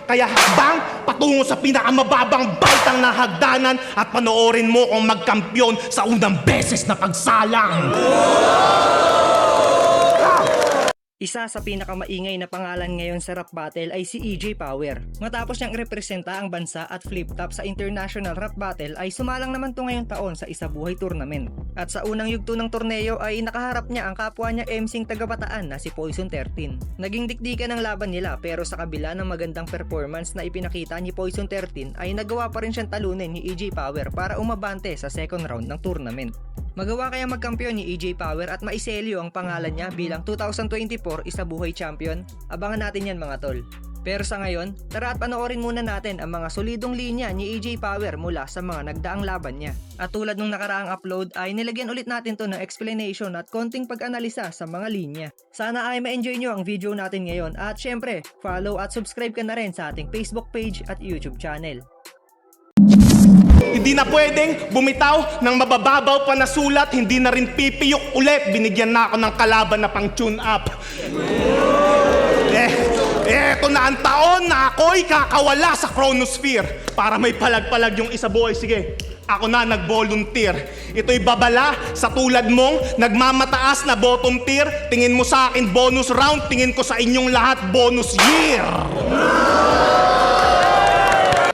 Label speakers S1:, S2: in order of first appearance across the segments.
S1: Kaya hakbang patungo sa pinakamababang baitang na hagdanan at panoorin mo kung magkampiyon sa unang beses na pagsalang.
S2: Isa sa pinakamaingay na pangalan ngayon sa rap battle ay si EJ Power. Matapos niyang representa ang bansa at flip top sa international rap battle ay sumalang naman to ngayong taon sa Isabuhay Tournament. At sa unang yugto ng torneo ay nakaharap niya ang kapwa niya MCing taga-Bataan na si Poison 13. Naging dikdikan ang laban nila pero sa kabila ng magandang performance na ipinakita ni Poison 13 ay nagawa pa rin siyang talunin ni EJ Power para umabante sa second round ng tournament. Magawa kaya magkampiyon ni EJ Power at maiselyo ang pangalan niya bilang 2024 Isabuhay Champion? Abangan natin yan mga tol. Pero sa ngayon, tara at panoorin muna natin ang mga solidong linya ni EJ Power mula sa mga nagdaang laban niya. At tulad nung nakaraang upload ay nilagyan ulit natin to ng explanation at konting pag-analisa sa mga linya. Sana ay ma-enjoy nyo ang video natin ngayon at syempre, follow at subscribe ka na rin sa ating Facebook page at YouTube channel.
S1: Hindi na pwedeng bumitaw ng mabababaw pa na sulat, hindi na rin pipiyok ulit. Binigyan na ako ng kalaban na pang tune up. Eto na ang taon na ako'y kakawala sa chronosphere para may palag-palag yung Isabuhay. Sige, ako na nag-volunteer. Ito'y babala sa tulad mong nagmamataas na bottom tier. Tingin mo sa akin bonus round, tingin ko sa inyong lahat bonus year.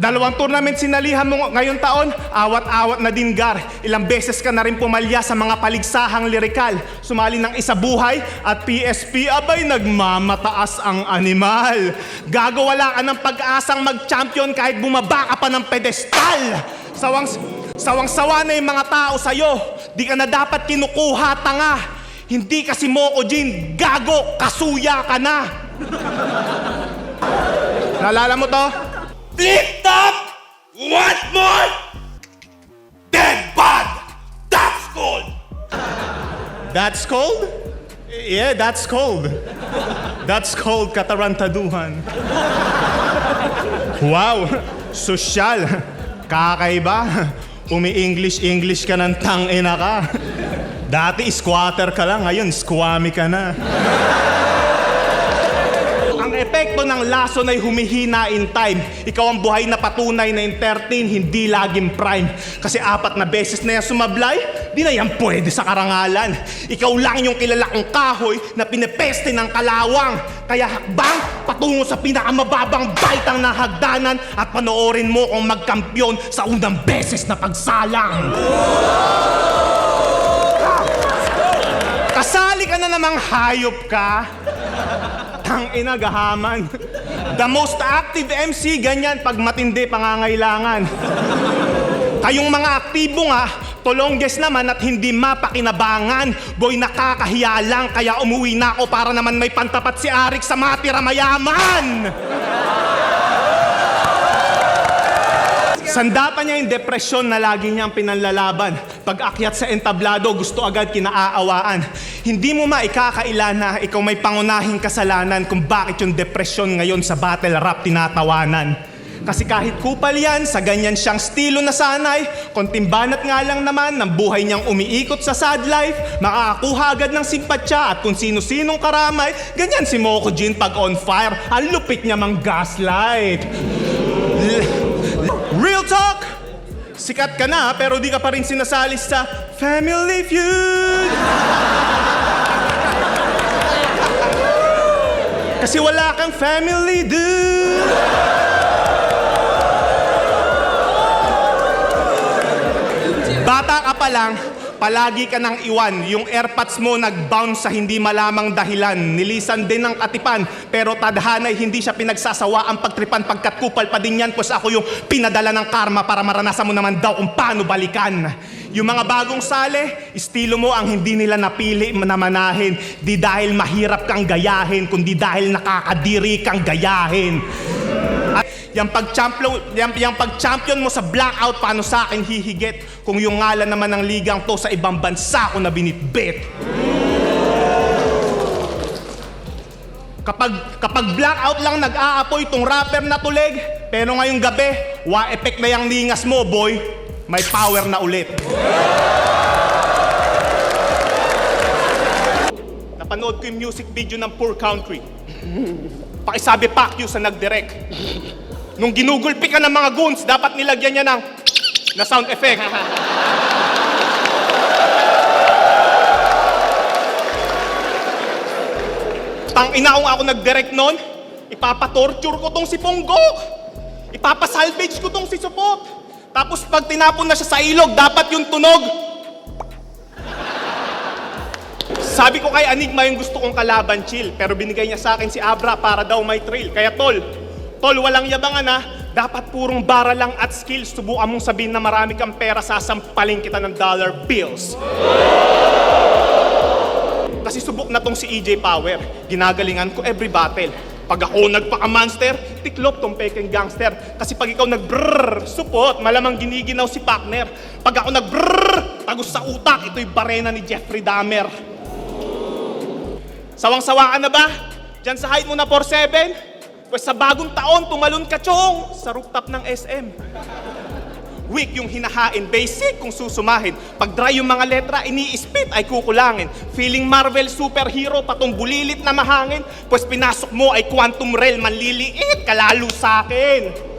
S1: Dalawang tournament sinalihan mo ngayong taon, awat-awat na din gar. Ilang beses ka na rin pumalya sa mga paligsahang lirikal. Sumali ng Isabuhay at PSP, abay nagmamataas ang animal. Gagawala ka ng pag-asang mag-champion kahit bumaba ka pa ng pedestal. Sawang-sawa na yung mga tao sa'yo. Di ka na dapat kinukuha, tanga. Hindi kasi Moko Jin, gago, kasuya ka na. Naalala mo to? Flip top! What more? Dead bad! That's cold! That's cold? Yeah, that's cold. That's cold, katarantaduhan. Wow! Sosyal! Kakaiba! Umi-English ka ng tangina ka. Dati squatter ka lang, ngayon squammy ka na. Epekto ng lason ay humihina in time. Ikaw ang buhay na patunay na entertain, hindi laging prime. Kasi 4 na beses na yan sumablay, di na yan pwede sa karangalan. Ikaw lang yung kilala kong kahoy na pinepeste ng kalawang. Kaya hakbang patungo sa pinakamababang baitang na hagdanan at panoorin mo kung magkampiyon sa unang beses na pagsalang. Kasali ka na namang hayop ka. Tangina, gahaman. The most active MC, ganyan pag matindi pangangailangan. Kayong mga aktibo nga, tolongges naman at hindi mapakinabangan. Boy, nakakahiya lang, kaya umuwi na ako para naman may pantapat si Arik sa matira mayaman. Sandata niya yung depresyon na lagi niyang pinanlalaban. Pag akyat sa entablado, gusto agad kinaaawaan. Hindi mo maikakaila na ikaw may pangunahing kasalanan kung bakit yung depresyon ngayon sa battle rap tinatawanan. Kasi kahit kupal yan, sa ganyan siyang estilo na sanay, konting banat nga lang naman ng buhay niyang umiikot sa sad life, makakakuha agad ng simpatsya at kung sino-sinong karamay, ganyan si Moko Jin pag on fire, ang lupit niya mang gaslight. Real talk! Sikat ka na pero di ka pa rin sinasali sa Family Feud! Kasi wala kang family, dude! Bata ka pa lang, palagi ka nang iwan. Yung airpods mo nag-bounce sa hindi malamang dahilan. Nilisan din ng katipan, pero tadhanay hindi siya pinagsasawa ang pagtripan. Pagkat kupal pa din yan, pues ako yung pinadala ng karma para maranasan mo naman daw kung paano balikan. Yung mga bagong sale, estilo mo ang hindi nila napili na manahin. Di dahil mahirap kang gayahin, kundi dahil nakakadiri kang gayahin. At yung pag-champion mo sa blackout, paano sa akin hihigit? Kung yung ngalan naman ng ligang to sa ibang bansa ko na binitbit. Kapag blackout lang nag-aapoy tong rapper na tulig, pero ngayong gabi, wa-effect na yung lingas mo, boy. May power na ulit. Napanood ko yung music video ng Poor Country. Pakisabi Pacquiao sa nag-direct. Nung ginugulpi ka ng mga goons, dapat nilagyan niya ng na sound effect. Tangina kung ako nag-direct nun, ipapatorture ko tong si Ponggok. Ipapasalvage ko tong si Supot. Tapos pag tinapon na siya sa ilog, dapat yung tunog. Sabi ko kay Enigma yung gusto kong kalaban, chill. Pero binigay niya sa akin si Abra para daw may trail. Kaya tol, walang yabangan ha. Dapat purong bara lang at skills. Subukan mong sabihin na marami kang pera, sasampaling kita ng dollar bills. Kasi subok na tong si EJ Power. Ginagalingan ko every battle. Pag ako nagpaka-monster, tiklop tong peking gangster. Kasi pag ikaw nag-brrrr, Supot, malamang giniginaw si partner. Pag ako nag-brrrr, tagus sa utak, ito'y barena ni Jeffrey Dahmer. Sawang-sawa ka na ba? Diyan sa height mo na 4'7"? Pues sa bagong taon, tumalon ka, chong, sa rooftop ng SM. Weak yung hinahain, basic kung susumahin. Pag dry yung mga letra, ini-spit ay kukulangin. Feeling Marvel superhero, patong bulilit na mahangin. Pues pinasok mo ay quantum realm, manliliit ka lalo sa akin.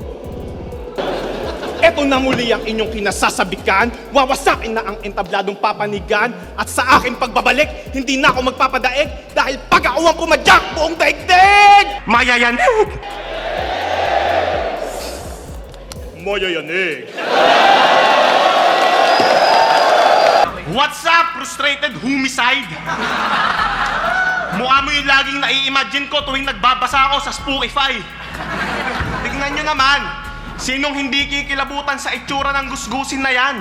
S1: Eto na muli ang inyong kinasasabikan, wawasakin na ang entabladong papanigan, at sa aking pagbabalik, hindi na ako magpapadaig dahil pag ako ang pumadyak buong daigdig! Mayayanig! Mayayanig! What's up, frustrated homicide? Mukha mo yung laging nai-imagine ko tuwing nagbabasa ako sa Spookify. Tignan nyo naman. Sinong hindi kikilabutan sa itsura ng gusgusin na yan?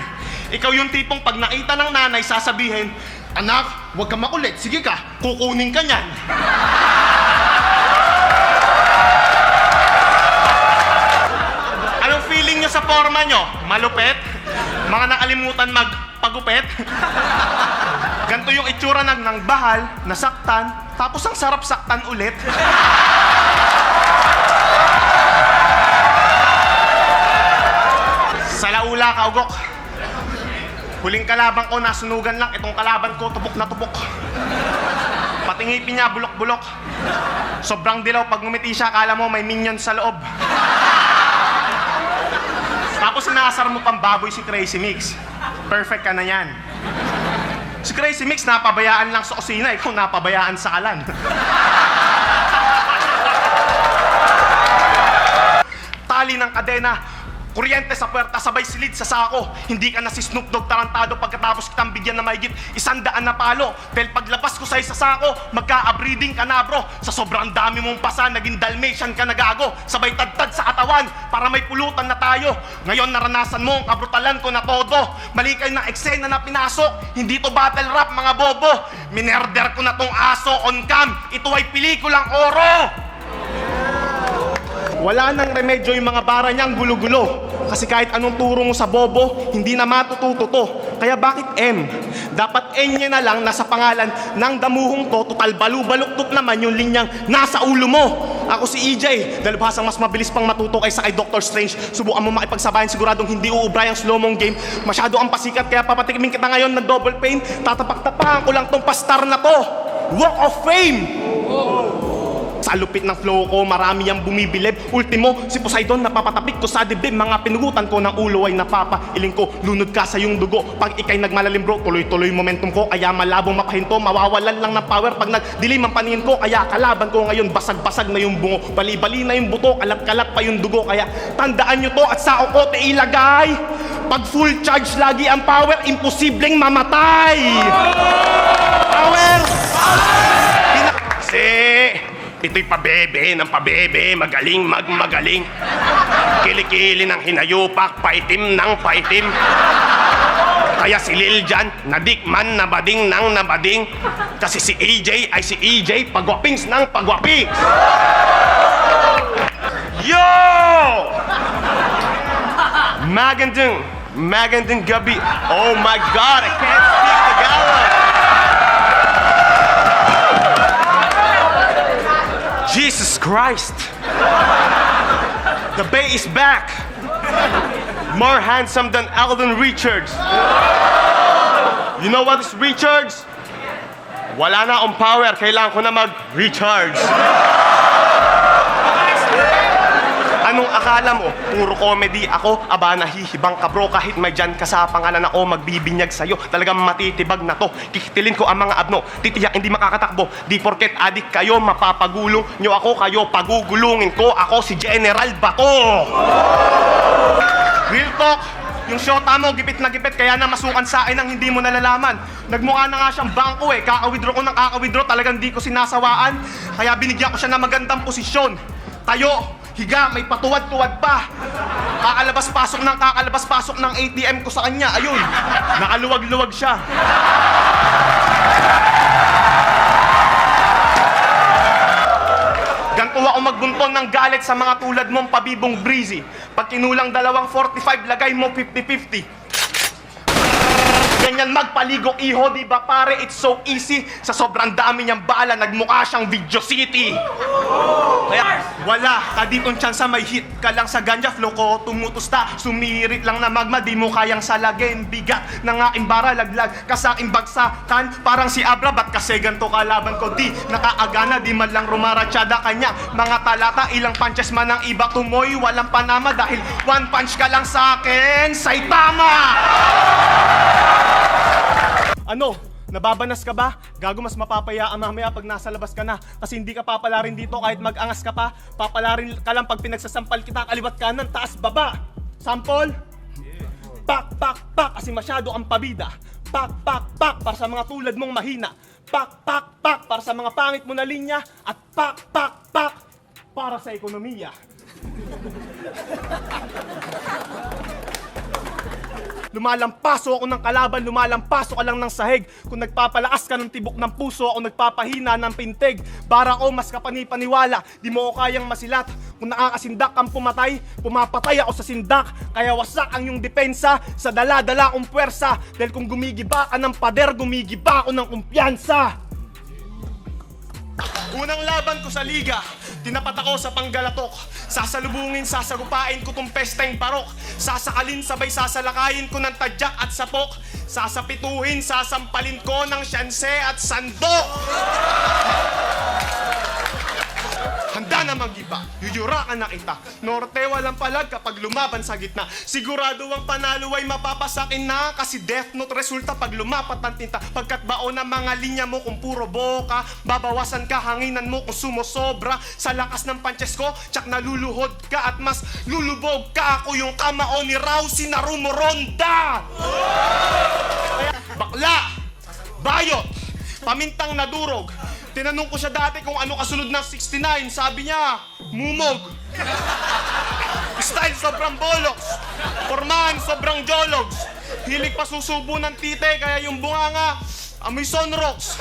S1: Ikaw yung tipong pag nakita ng nanay, sasabihin, anak, huwag ka makulit, sige ka, kukunin ka niyan. Anong feeling nyo sa forma nyo? Malupet? Mga nakalimutan magpagupet? Ganito yung itsura ng bahal, nasaktan, tapos ang sarap saktan ulit. Sa laula ka, ugok. Huling kalaban ko, nasunugan lang. Itong kalaban ko, tupok na tupok. Pati ngipin niya, bulok-bulok. Sobrang dilaw. Pag ngumiti siya, akala mo may minion sa loob. Tapos inaasar mo pang baboy si Crazy Mix. Perfect ka na yan. Si Crazy Mix, napabayaan lang sa kusina. Ikaw, napabayaan sa kalan. Tali ng kadena. Kuryente sa puwerta, sabay silid sa sako. Hindi ka na si Snoop Dogg tarantado pagkatapos kitang bigyan na mahigit 100 na palo. Dahil paglabas ko sa'yo sa sako, magka-breeding ka na bro. Sa sobrang dami mong pasa, naging Dalmatian ka na gago. Sabay tadtad sa katawan, para may pulutan na tayo. Ngayon naranasan mo ang kabrutalan ko na todo. Mali kayo ng eksena na pinasok. Hindi to battle rap mga bobo. Minerder ko na tong aso on cam. Ito ay pelikulang oro. Wala nang remedyo yung mga bara niyang gulo-gulo. Kasi kahit anong turo mo sa bobo, hindi na matututo to. Kaya bakit M? Dapat N niya na lang nasa pangalan ng damuhong to. Total balu-baluktot naman yung linyang nasa ulo mo. Ako si EJ, dalubhasang mas mabilis pang matuto kaysa kay Doctor Strange. Subukan mo makipagsabayan, siguradong hindi uubray ang slow-mong game. Masyado ang pasikat, kaya papatikimin kita ngayon ng double pain. Tatapak-tapakan ko lang tong pastar na to. Walk of Fame! Sa lupit ng flow ko, marami ang bumibilib. Ultimo, si Poseidon napapatapik ko sa dibdib. Mga pinugutan ko ng ulo ay napapailing ko. Lunod ka sa iyong dugo. Pag ikay nagmalalim bro, tuloy-tuloy momentum ko. Kaya malabong mapahinto, mawawalan lang ng power. Pag nagdilim ang paningin ko, kaya kalaban ko ngayon, basag-basag na yung bungo. Bali-bali na yung buto, kalat-kalat pa yung dugo. Kaya tandaan nyo to at sa okote ilagay. Pag full charge lagi ang power, imposibleng mamatay. Power! Kasi ito'y pabebe ng pabebe, magaling magmagaling. Kilikili ng hinayupak, paitim ng paitim. Kaya si Lil Jan, nadikman na bading ng nabading. Kasi si EJ ay si EJ, pagwapings ng pagwapings. Yo! Magandang gabi. Oh my God, I can't speak Tagalog. Jesus Christ! The Bay is back! More handsome than Alden Richards. You know what is Richards? Wala na akong power, kailangan ko na mag-recharge. Anong akala mo? Puro comedy ako? Aba, nahihibang ka bro. Kahit may dyan ka sa pangalan ako, magbibinyag sa'yo. Talagang matitibag na to. Kikitilin ko ang mga abno. Titiyak hindi makakatakbo. Di porket adik kayo, mapapagulong nyo ako. Kayo pagugulungin ko. Ako si General Bato. Real talk. Yung shota mo, gipit na gipit, kaya na masukan sa akin ang hindi mo nalalaman. Nagmukha na nga siyang bangko eh. Kaka-withdraw ko ng kaka-withdraw, talagang di ko sinasawaan. Kaya binigyan ko siya ng magandang posisyon. Tayo, higa, may patuwad-tuwad pa. Kakalabas-pasok ng ATM ko sa kanya. Ayun, nakaluwag-luwag siya. Ganto ako magbunton ng galit sa mga tulad mong pabibong breezy. Pag kinulang 2.45, lagay mo 50-50. Ganyan magpaligo iho, di ba pare? It's so easy. Sa sobrang dami niyang bala, nagmukha siyang Video City. Kaya wala ka ditong tsansa, may hit ka lang sa ganja. Flow ko tumutusta, sumirit lang na magma. Di mo kayang salagin, bigat ng aking bara. Laglag ka sa aking bagsakan, parang si Abra. Ba't kasi ganito kalaban ko? Di nakaagana, di man lang rumaratsada kanya. Mga talata, ilang punches man ang iba tumoy. Walang panama dahil one punch ka lang sa akin, Saitama! Ano? Nababanas ka ba? Gago, mas mapapayaan mamaya pag nasa labas ka na. Kasi hindi ka papalarin dito kahit mag-angas ka pa. Papalarin ka lang pag pinagsasampal kita kaliwat kanan, taas baba. Sample? Pak, pak, pak, kasi masyado ang pabida. Pak, pak, pak, para sa mga tulad mong mahina. Pak, pak, pak, para sa mga pangit mo na linya. At pak, pak, pak, para sa ekonomiya. Lumalampaso ako ng kalaban, lumalampaso ka lang ng sahig. Kung nagpapalakas ka ng tibok ng puso, ako nagpapahina ng pintig. Bara ko, mas kapani-paniwala, di mo ko kayang masilat. Kung nakakasindak kang pumatay, pumapatay ako sa sindak. Kaya wasak ang iyong depensa, sa dala-dala kong puwersa. Dahil kung gumigiba ka ng pader, gumigiba ako ng kumpiyansa. Unang laban ko sa liga, tinapat ako sa Panggalatok. Sasalubungin, sasagupain ko tong pesteng parok. Sasakalin, sabay sasalakayin ko ng tadyak at sapok. Sasapituhin, sasampalin ko ng syanse at sandok. Handa na mag-iba, yuyurakan na kita. Norte walang palag kapag lumaban sa gitna. Sigurado ang panalo ay mapapasakin na. Kasi death note resulta pag lumapat ng tinta. Pagkat baon ng mga linya mo kung puro boka, babawasan ka hanginan mo kung sumosobra. Sa lakas ng punches ko, tsak naluluhod ka at mas lulubog ka. Ako yung kamao ni Rousey na rumuronda. Kaya, bakla, bayot, pamintang nadurog. Tinanong ko siya dati kung ano kasunod ng 69. Sabi niya, mumog. Style sobrang boloks. Formahan sobrang jologs. Hilig pa susubo ng tite, kaya yung bunganga, amoy sunrocks.